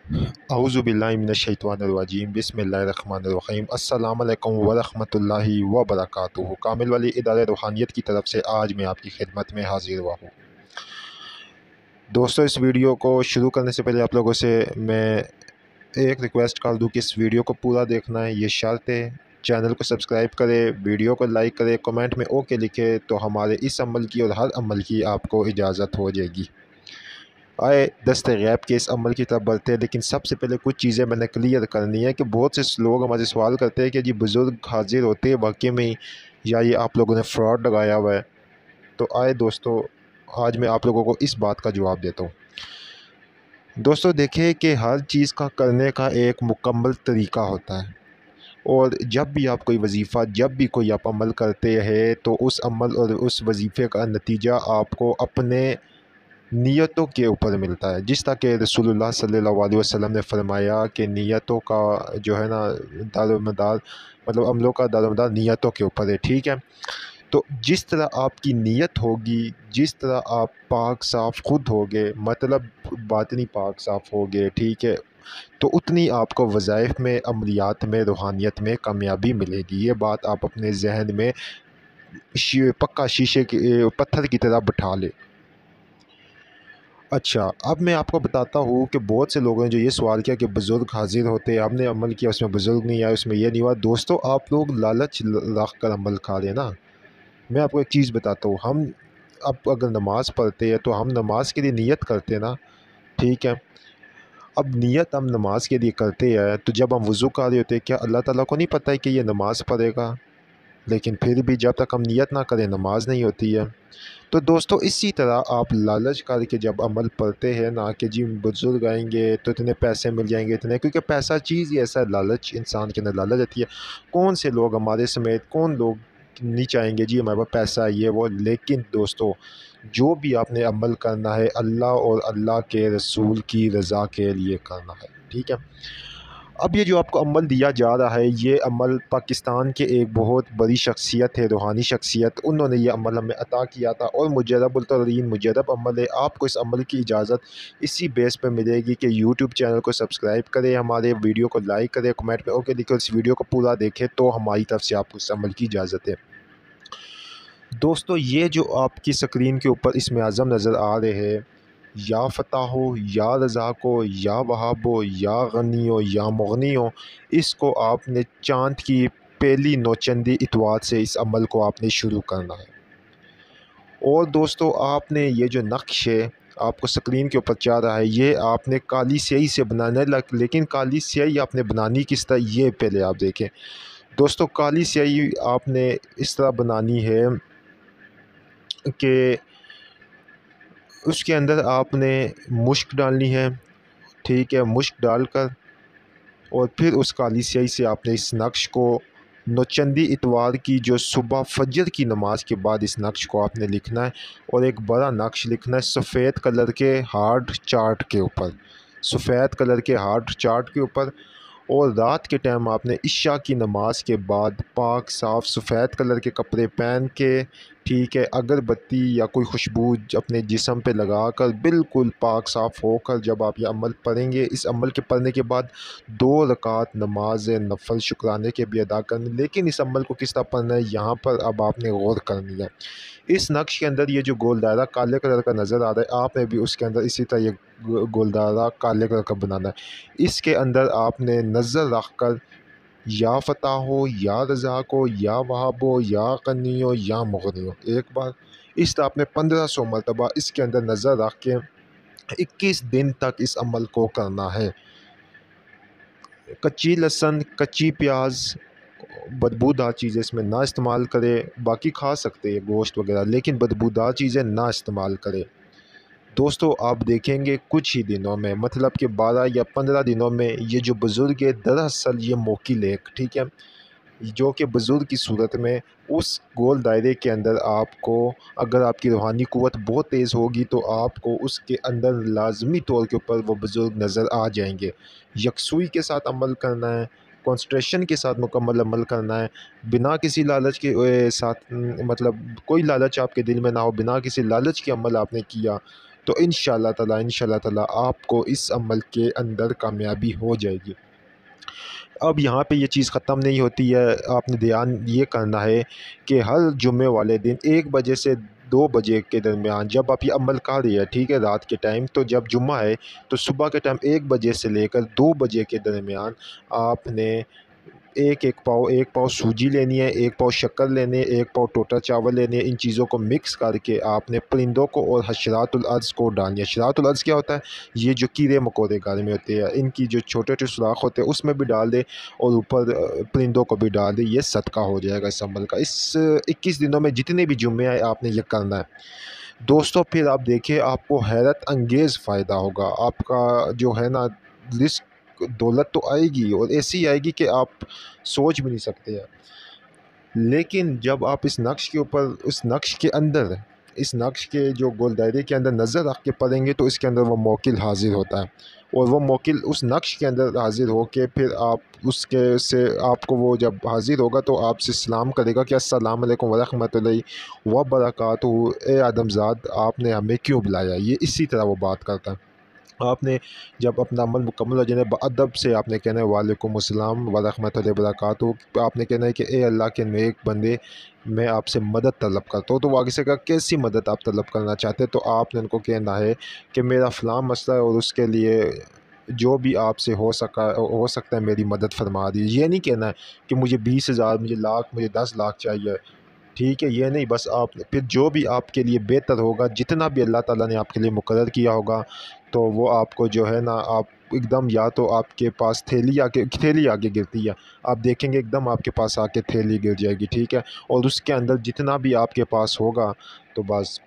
अऊज़ुबिल्लाहि मिनश्शैतानिर्रजीम बिस्मिल्लाहिर्रहमानिर्रहीम अस्सलामु अलैकुम वरहमतुल्लाहि वबरकातुहू। कामिल वली इदारे रूहानियत की तरफ से आज मैं आपकी खिदमत में हाजिर हुआ हूँ। दोस्तों, इस वीडियो को शुरू करने से पहले आप लोगों से मैं एक रिक्वेस्ट कर दूँ कि इस वीडियो को पूरा देखना है, ये शर्त है। चैनल को सब्सक्राइब करें, वीडियो को लाइक करें, कमेंट में ओके लिखें तो हमारे इस अमल की और हर अमल की आपको इजाज़त हो जाएगी। आए दस्ते गैब के इस अमल की तरफ बढ़ते हैं, लेकिन सबसे पहले कुछ चीज़ें मैंने क्लियर करनी है कि बहुत से लोग हमारे सवाल करते हैं कि जी बुज़ुर्ग हाजिर होते हैं वाकई में ही, या ये आप लोगों ने फ्रॉड लगाया हुआ है। तो आए दोस्तों, आज मैं आप लोगों को इस बात का जवाब देता हूँ। दोस्तों देखिए कि हर चीज़ का करने का एक मुकम्मल तरीका होता है, और जब भी आप कोई वजीफ़ा, जब भी कोई आप अमल करते हैं तो उस अमल और उस वजीफ़े का नतीजा आपको अपने नियतों के ऊपर मिलता है। जिस तरह के रसूलुल्लाह सल्लल्लाहु अलैहि वसल्लम ने फरमाया कि नियतों का जो है ना दारोमदार, मतलब अमलों का दारोमदार नियतों के ऊपर है, ठीक है। तो जिस तरह आपकी नीयत होगी, जिस तरह आप पाक साफ़ खुद होगे, मतलब बातनी पाक साफ़ होगे, ठीक है, तो उतनी आपको वज़ाइफ में, अमलियात में, रूहानियत में कामयाबी मिलेगी। ये बात आप अपने जहन में पक्का शीशे के पत्थर की तरह बिठा लें। अच्छा, अब मैं आपको बताता हूँ कि बहुत से लोगों ने जो ये सवाल किया कि बुज़ुर्ग हाज़िर होते हैं, हमने अमल किया उसमें बुज़ुर्ग नहीं आया, उसमें ये नहीं हुआ। दोस्तों, आप लोग लालच रख कर अमल खा रहे हैं ना। मैं आपको एक चीज़ बताता हूँ, हम अब अगर नमाज़ पढ़ते हैं तो हम नमाज के लिए नियत करते हैं ना, ठीक है। अब नियत हम नमाज के लिए करते हैं, तो जब हम वज़ू कर रहे होते हैं, क्या अल्लाह ताला को नहीं पता है कि ये नमाज़ पढ़ेगा? लेकिन फिर भी जब तक हम नियत ना करें, नमाज नहीं होती है। तो दोस्तों, इसी तरह आप लालच करके जब अमल पढ़ते हैं ना कि जी बुज़ुर्ग आएंगे तो इतने पैसे मिल जाएंगे, इतने, क्योंकि पैसा चीज़ ही ऐसा है, लालच, इंसान के अंदर लालच रहती है। कौन से लोग हमारे समेत, कौन लोग नहीं चाहेंगे जी हमारे पास पैसा है, ये वो। लेकिन दोस्तों, जो भी आपने अमल करना है, अल्लाह और अल्लाह के रसूल की रज़ा के लिए करना है, ठीक है। अब ये जो आपको अमल दिया जा रहा है, ये अमल पाकिस्तान के एक बहुत बड़ी शख्सियत है, रूहानी शख्सियत, उन्होंने ये अमल हमें अता किया था, और मुजरबुल मुजरब अमल है। आपको इस अमल की इजाज़त इसी बेस पे मिलेगी कि यूट्यूब चैनल को सब्सक्राइब करें, हमारे वीडियो को लाइक करें, कमेंट में ओके लिखें, इस वीडियो को पूरा देखें, तो हमारी तरफ से आपको इस अमल की इजाज़त है। दोस्तों, ये जो आपकी स्क्रीन के ऊपर इसमें आज़म नज़र आ रहे हैं, या फ़ताह हो, या रज़ाक हो, या वहाब हो, या गनी हो, या मुग़नी हो, इसको आपने चाँद की पहली नौचंदी इतवार से इस अमल को आपने शुरू करना है। और दोस्तों, आपने ये जो नक्श है आपको स्क्रीन के ऊपर जा रहा है, ये आपने काली स्याही से बनाना है। लेकिन काली स्याही आपने बनानी किस तरह, ये पहले आप देखें। दोस्तों, काली स्याही आपने इस तरह बनानी है कि उसके अंदर आपने मुश्क डालनी है, ठीक है। मुश्क डालकर और फिर उस काली स्याही से आपने इस नक्श को नौचंदी इतवार की जो सुबह फजर की नमाज के बाद इस नक्श को आपने लिखना है, और एक बड़ा नक्श लिखना है सफ़ेद कलर के हार्ड चार्ट के ऊपर, सफ़ेद कलर के हार्ड चार्ट के ऊपर। और रात के टाइम आपने इशा की नमाज के बाद पाक साफ़ सफ़ेद कलर के कपड़े पहन के, ठीक है, अगरबत्ती या कोई खुशबू अपने जिस्म पे लगाकर बिल्कुल पाक साफ़ होकर जब आप ये अमल पढ़ेंगे, इस अमल के पढ़ने के बाद 2 रकात नमाज नफ़ल शुक्राने के भी अदा करनी। लेकिन इस अमल को किस तरह पढ़ना है, यहाँ पर अब आपने गौर करनी है। इस नक्श के अंदर ये जो गोल दायरा काले कलर का नज़र आ रहा है, आपने भी उसके अंदर इसी तरह ये गोल दायरा काले कलर का बनाना है। इसके अंदर आपने नज़र रख कर या फ़ताह हो, या रज़ाक हो, या वहाब हो, या गनी हो, या मुग़नी हो, एक बार इस तरह आपने 1500 मरतबा इसके अंदर नज़र रख के 21 दिन तक इस अमल को करना है। कच्ची लहसुन, कच्ची प्याज, बदबूदार चीज़ें इसमें ना इस्तेमाल करें। बाकी खा सकते हैं गोश्त वगैरह, लेकिन बदबूदार चीज़ें ना इस्तेमाल करें। दोस्तों, आप देखेंगे कुछ ही दिनों में, मतलब कि 12 या 15 दिनों में, ये जो बुज़ुर्ग है दरअसल ये मोकिल है, ठीक है, जो कि बुज़ुर्ग की सूरत में उस गोल दायरे के अंदर आपको, अगर आपकी रूहानी क़ुव्वत बहुत तेज़ होगी तो आपको उसके अंदर लाज़मी तौर के ऊपर वो बुज़ुर्ग नज़र आ जाएंगे। यकसुई के साथ अमल करना है, कंसंट्रेशन के साथ मुकम्मल अमल करना है, बिना किसी लालच के साथ, मतलब कोई लालच आपके दिल में ना हो, बिना किसी लालच के अमल आपने किया, تو انشاءاللہ تعالی آپ کو اس عمل کے اندر کامیابی ہو جائے گی۔ اب یہاں پہ یہ چیز ختم نہیں ہوتی ہے، آپ نے دھیان یہ کرنا ہے کہ ہر جمعے والے دن 1 بجے سے 2 بجے کے درمیان جب آپ یہ عمل کر رہی ہے، ٹھیک ہے، رات کے ٹائم، تو جب جمعہ ہے تو صبح کے ٹائم 1 بجے سے لے کر 2 بجے کے درمیان آپ نے ایک پاؤ سوجی لینی ہے، 1 پاؤ شکر لینے، 1 پاؤ ٹوٹا چاول لینے، ان چیزوں کو مکس کر کے آپ نے پرندوں کو اور حشرات الارض کو ڈالنی ہے۔ حشرات الارض کیا ہوتا ہے؟ یہ جو کیڑے مکوڑے گھر میں ہوتے ہیں، ان کی جو چھوٹے چھوٹے سوراخ ہوتے ہیں اس میں بھی ڈال دے، اور اوپر پرندوں کو بھی ڈال دے، یہ صدقہ ہو جائے گا اس عمل کا۔ اس 21 دنوں میں جتنے بھی جمعے آئے آپ نے یہ کرنا ہے دوستو۔ پھر آپ دیکھیں آپ کو حیرت انگیز فائدہ ہوگا، آپ کا جو ہے نا رزق دولت تو آئے گی، اور ایسی آئے گی کہ آپ سوچ بھی نہیں سکتے ہیں۔ لیکن جب آپ اس نقش کے اوپر، اس نقش کے جو گول دائرے کے اندر نظر رکھ کے پڑھیں گے تو اس کے اندر وہ موکل حاضر ہوتا ہے، اور وہ موکل اس نقش کے اندر حاضر ہو کے پھر آپ اس کے سے آپ کو وہ جب حاضر ہوگا تو آپ سے سلام کرے گا کہ السلام علیکم ورحمۃ اللہ وبرکاتہ، اے آدم زاد آپ نے ہمیں کیوں بلایا، یہ اسی طرح وہ بات کرتا ہے۔ آپ نے جب اپنا عمل مکمل ہو جانے بادب سے آپ نے کہنا ہے وعلیکم السلام ورحمۃ اللہ وبرکاتہ، آپ نے کہنا ہے کہ اے اللہ کے نیک بندے میں آپ سے مدد طلب کرتا ہوں، تو وہ آگے سے کہا کیسی مدد آپ طلب کرنا چاہتے ہیں، تو آپ نے ان کو کہنا ہے کہ میرا فلاں مسئلہ ہے اور اس کے لیے جو بھی آپ سے ہو سکتا ہے میری مدد فرما دیجیے۔ یہ نہیں کہنا ہے کہ مجھے 20,000، مجھے لاکھ، مجھے 10 لاکھ چاہیے، ٹھیک ہے، یہ نہیں، بس آپ پھر جو بھی آپ کے لیے بہتر ہوگا، جتنا بھی اللہ تعالیٰ نے آپ کے لیے مقرر کیا ہوگا، تو وہ آپ کو جو ہے نا آپ ایک دم، یا تو آپ کے پاس تھیلی آگے گرتی ہے، آپ دیکھیں گے ایک دم آپ کے پاس آ کے تھیلی گر جائے گی، ٹھیک ہے، اور اس کے اندر جتنا بھی آپ کے پاس ہوگا تو بس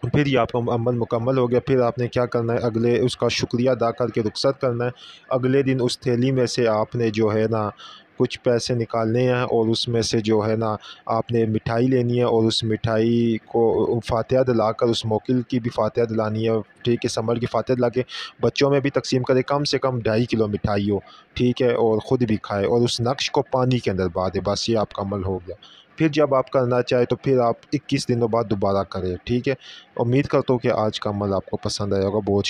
پھر یہ آپ کا عمل مکمل ہو گیا۔ پھر آپ نے کیا کرنا ہے، اس کا شکریہ ادا کر کے رخصت کرنا ہے۔ اگلے دن اس تھیلی میں سے آپ نے جو ہے نا کچھ پیسے نکالنے ہیں، اور اس میں سے جو ہے نا آپ نے مٹھائی لینی ہے، اور اس مٹھائی کو فاتحہ دلا کر اس موکل کی بھی فاتحہ دلانی ہے، ٹھیک ہے، سمر کی فاتحہ دلا کے بچوں میں بھی تقسیم کرے، کم سے کم 2.5 کلو مٹھائی ہو، ٹھیک ہے، اور خود بھی کھائے، اور اس نقش کو پانی کے اندر بہا دے، بس یہ آپ کا عمل ہو گیا۔ پھر جب آپ کرنا چاہے تو پھر آپ 21 دنوں بعد دوبارہ کریں، ٹھیک ہے۔ امید کرتا ہوں کہ آج کا عمل آپ کو پسند آیا ہوگا، بہت